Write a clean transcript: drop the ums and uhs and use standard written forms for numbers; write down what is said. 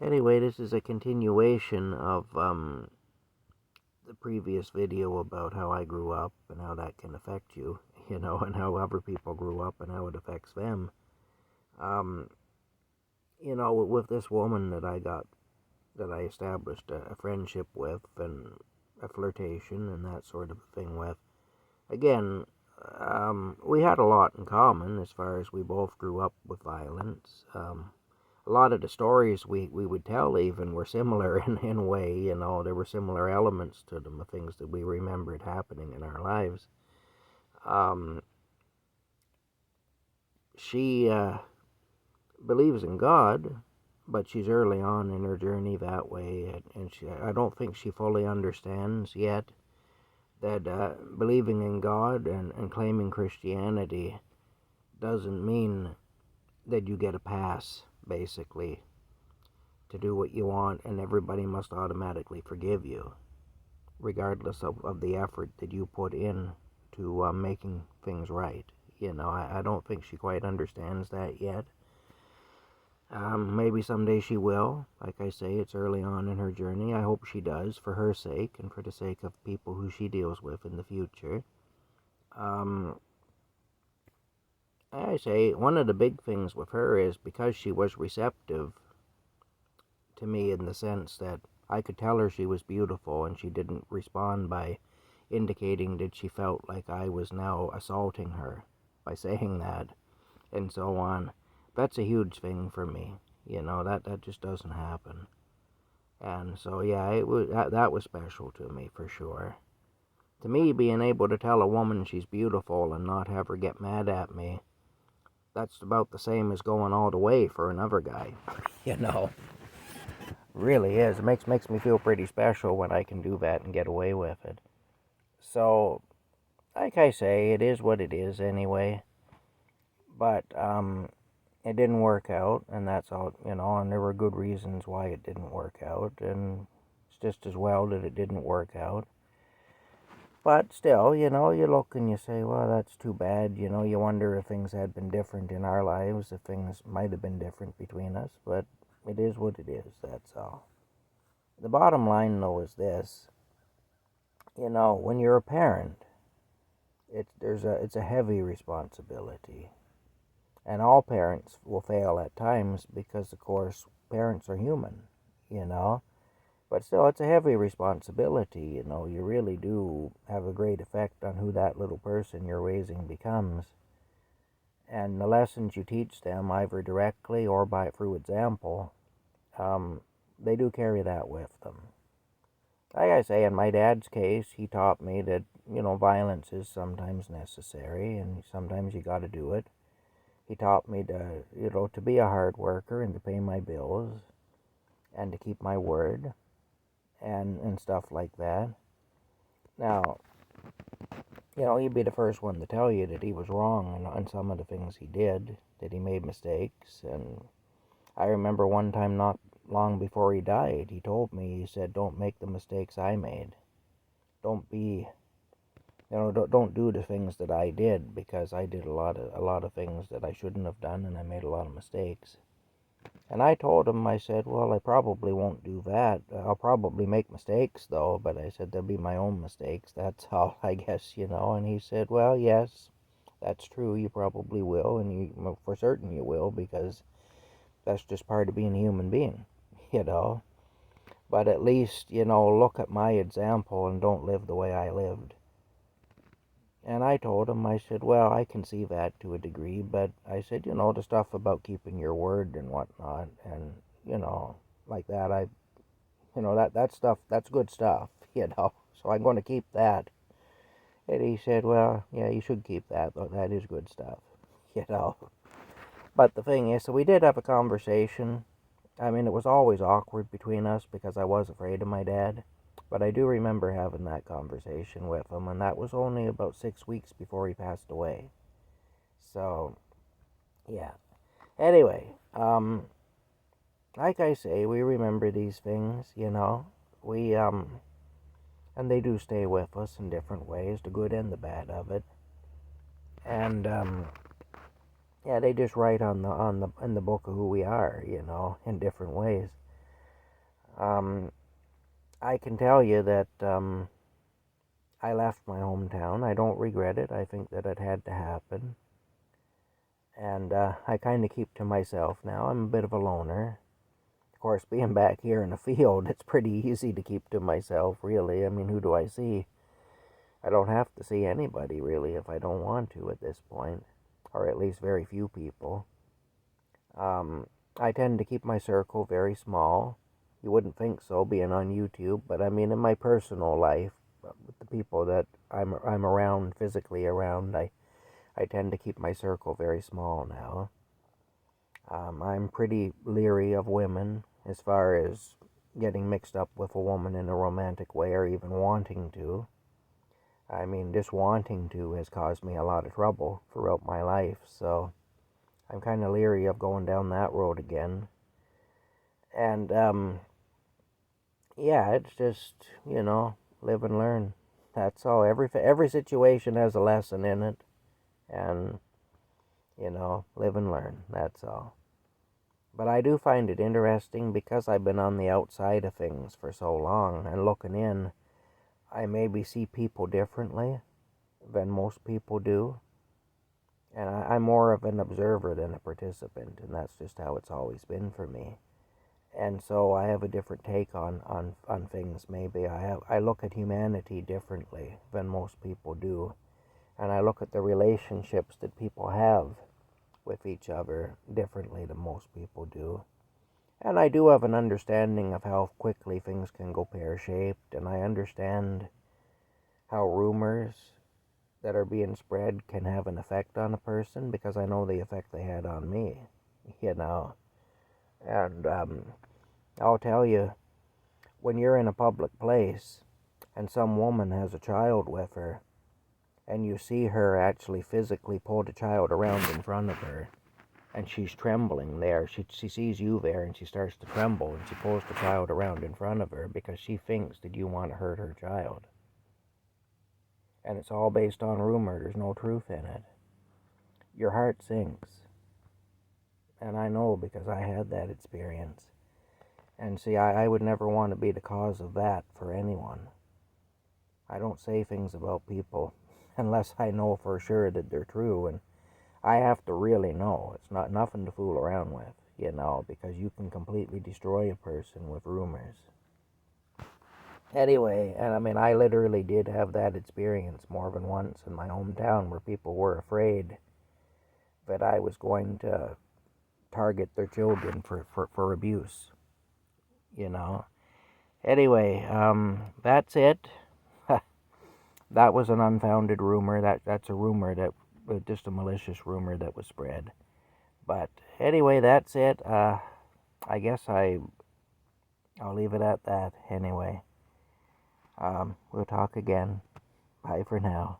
Anyway, this is a continuation of the previous video about how I grew up and how that can affect you, and how other people grew up and how it affects them. Um, with this woman that I established a friendship with and a flirtation and that sort of thing with, again, we had a lot in common as far as we both grew up with violence. A lot of the stories we would tell even were similar in a way, there were similar elements to them, the things that we remembered happening in our lives. Um, she believes in God, but she's early on in her journey that way, and I don't think she fully understands yet that believing in God and claiming Christianity doesn't mean that you get a pass, basically, to do what you want and everybody must automatically forgive you, regardless of the effort that you put in to making things right. I don't think she quite understands that yet. Maybe someday she will. Like I say, it's early on in her journey. I hope she does, for her sake and for the sake of people who she deals with in the future. I say one of the big things with her is because she was receptive to me in the sense that I could tell her she was beautiful and she didn't respond by indicating that she felt like I was now assaulting her by saying that and so on. That's a huge thing for me. That just doesn't happen. And so yeah, that was special to me for sure. To me, being able to tell a woman she's beautiful and not have her get mad at me, that's about the same as going all the way for another guy. you know really is. It makes me feel pretty special when I can do that and get away with it. So, like I say, it is what it is anyway. But it didn't work out, and that's all, and there were good reasons why it didn't work out, and it's just as well that it didn't work out. But still, you look and you say, well, that's too bad. You wonder if things had been different in our lives, if things might have been different between us, but it is what it is, that's all. The bottom line, though, is this. When you're a parent, it's a heavy responsibility. And all parents will fail at times because, of course, parents are human, you know. But still, it's a heavy responsibility, You really do have a great effect on who that little person you're raising becomes. And the lessons you teach them, either directly or through example, they do carry that with them. Like I say, in my dad's case, he taught me that, violence is sometimes necessary and sometimes you got to do it. He taught me to be a hard worker and to pay my bills and to keep my word and stuff like that. Now, he'd be the first one to tell you that he was wrong on some of the things he did, that he made mistakes. And I remember one time not long before he died, he told me, he said, don't make the mistakes I made. Don't be, don't do the things that I did, because I did a lot of things that I shouldn't have done, and I made a lot of mistakes. And I told him, I said, well, I probably won't do that. I'll probably make mistakes, though, but I said they'll be my own mistakes. That's all, I guess, And he said, well, yes, that's true. You probably will, and for certain you will, because that's just part of being a human being, But at least, look at my example and don't live the way I lived. And I told him, I said, well, I can see that to a degree, but I said, the stuff about keeping your word and whatnot, and, like that, that stuff, that's good stuff, so I'm going to keep that. And he said, well, yeah, you should keep that, though, that is good stuff, you know. But the thing is, so we did have a conversation. I mean, it was always awkward between us because I was afraid of my dad. But I do remember having that conversation with him, and that was only about 6 weeks before he passed away. So, yeah. Anyway, like I say, we remember these things, We, and they do stay with us in different ways, the good and the bad of it. And, yeah, they just write in the book of who we are, in different ways. Um, I can tell you that I left my hometown. I don't regret it. I think that it had to happen. And I kind of keep to myself now. I'm a bit of a loner. Of course, being back here in the field, it's pretty easy to keep to myself, really. I mean, who do I see? I don't have to see anybody, really, if I don't want to at this point, or at least very few people. Um, I tend to keep my circle very small. You wouldn't think so, being on YouTube, but I mean, in my personal life, with the people that I'm around, physically around, I tend to keep my circle very small now. I'm pretty leery of women as far as getting mixed up with a woman in a romantic way or even wanting to. I mean, just wanting to has caused me a lot of trouble throughout my life, so I'm kind of leery of going down that road again. And, yeah, it's just, live and learn. That's all. Every situation has a lesson in it, and, live and learn. That's all. But I do find it interesting because I've been on the outside of things for so long and looking in. I maybe see people differently than most people do. And I'm more of an observer than a participant, and that's just how it's always been for me. And so I have a different take on things. Maybe I look at humanity differently than most people do. And I look at the relationships that people have with each other differently than most people do. And I do have an understanding of how quickly things can go pear-shaped, and I understand how rumors that are being spread can have an effect on a person because I know the effect they had on me, you know. And I'll tell you, when you're in a public place and some woman has a child with her, and you see her actually physically pull the child around in front of her, and she's trembling there. She sees you there, and she starts to tremble, and she pulls the child around in front of her because she thinks that you want to hurt her child. And it's all based on rumor. There's no truth in it. Your heart sinks. And I know because I had that experience. And see, I would never want to be the cause of that for anyone. I don't say things about people unless I know for sure that they're true, and I have to really know. It's not nothing to fool around with, because you can completely destroy a person with rumors. Anyway, and I mean, I literally did have that experience more than once in my hometown where people were afraid that I was going to target their children for abuse, you know. Anyway, that's it. That was an unfounded rumor. That's a rumor that just a malicious rumor that was spread. But anyway, that's it. I guess I'll leave it at that. Anyway, we'll talk again. Bye for now.